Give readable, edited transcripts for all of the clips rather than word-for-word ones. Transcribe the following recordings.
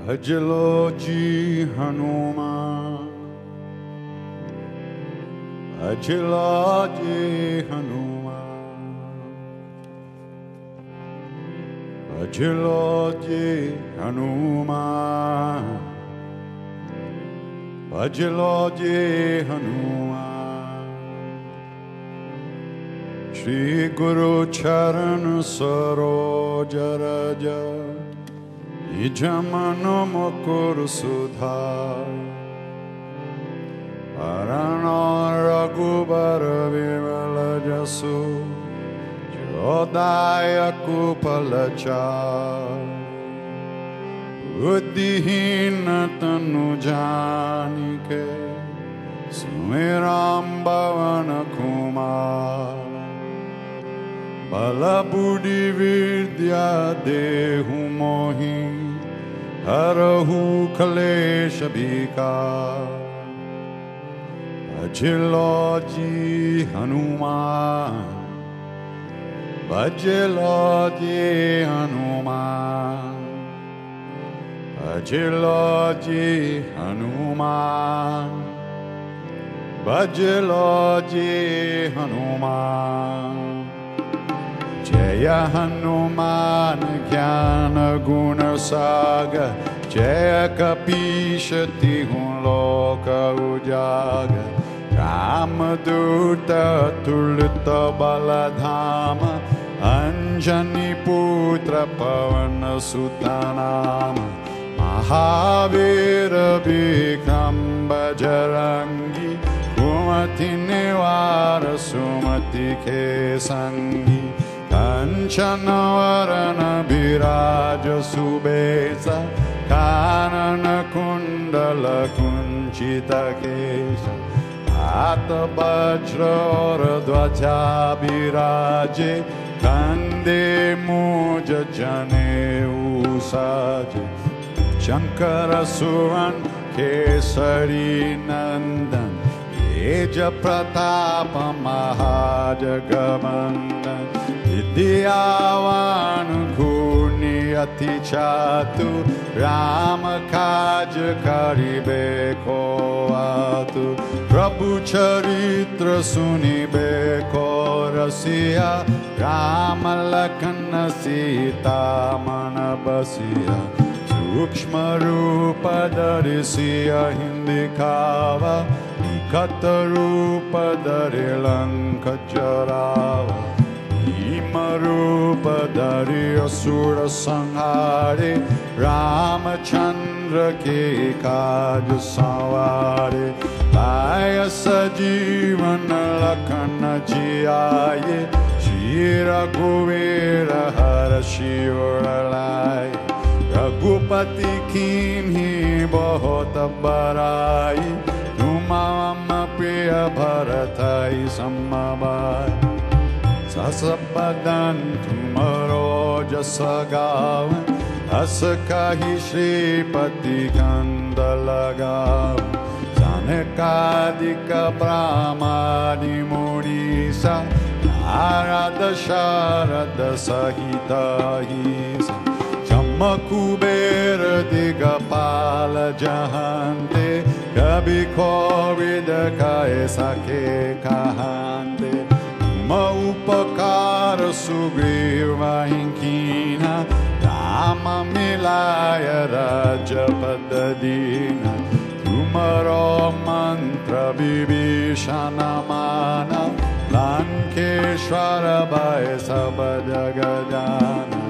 भजलो जी हनुमान, भजलो जी हनुमान, भजलो जी हनुमान, भजलो जी हनुमान। श्री गुरु चरण सरोज रज निज मन मुकुर सुधार, हरण रघुबर विमल जसु जो दायक फलचार। बुद्धिहीन तनु जानिके सुमिरम पवन कुमार। बल बुद्धि विद्या देहु मोहि, हरहु क्लेश विकार। भजलो जी हनुमान, भजलो जी हनुमान, भजलो जी हनुमान, भजलो जी हनुमान। जय हनुमान ज्ञान गुण सागर, जय कपीश तिहु लोक उजागर। रामदूत अतुलित बलधाम, अंजनी पुत्र पवन सुत नाम। महावीर विक्रम बजरंगी, कुमति निवार सुमति के संगी। कंचन वरन विराज सुबेसा, कानन कुंडल कुंचित केसा। हाथ वज्र और ध्वजा विराजे, कंधे मूज जनेऊ साजे। शंकर सुवन केसरी नंदन, तेज प्रताप महाजगवंदन। विद्यावान गुणी अति चातुर, राम काज करिबे को आतुर। प्रभु चरित्र सुनिबे को रसिया, राम लखन सीता मन बसिया। सूक्ष्म रूप धरि सियहि दिखावा, निखत रूप धरि लंक जरावा। भीम रूप धरि असुर संहारे, रामचंद्र के काज सवारे। लाय सजीवन लखन जियाए, श्री रघुवीर हर्षि उर लाए। रघुपति कीन्ही बहुत बड़ाई, तुम मम प्रिय भरतहि समभाई। सस बदन तुमरो जस गावै, हस कहि श्रीपति कंद लगावै। सनकादिक ब्रह्मादि मुनीसा, नारद शारद सहित अहिसा। कुबेर दिगपाल जहांते, कभी कोविद कहे सके कहांते। तुम उपकार सुग्रीव कीन्हा, राम मिलाय राजपद दीन्हा। तुमरो मंत्र विभीषण माना, लंकेश्वर भय सब जग जाना।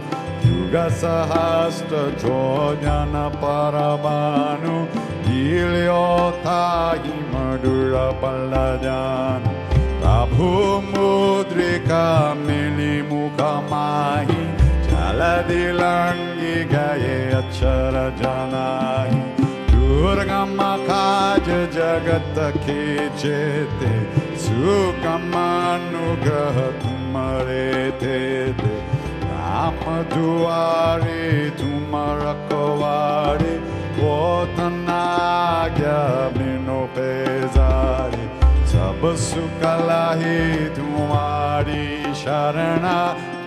युग सहस्त्र जोजन परमाणु, लील्यो ताहि मधुर फल जानु। प्रभु मुद्रिका मिली मुख माहि, जलधि लंघि गए अक्षर जनाहि। दुर्गम काज जगत के जेते, सुगम अनुग्रह तुम्हारे थे। राम दुआरे तुम रखवारे, वो तनाज्ञा बिनु पैजारे। सब सुख लाहे तुम्हारी शरणा,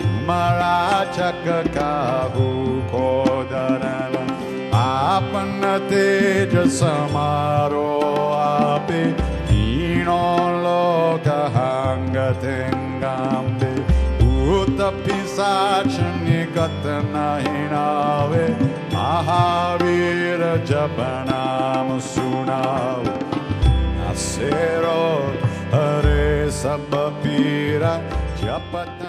तुम्हारा चक काहू को डरना। आप ज्ञान तेज समारो आपे हीनो लोकहांगतेंगांबे भूत पिशाच निकट नहीं नावे महावीर जप नाम सुनाओ नासेरो हरे सब पीरा जपत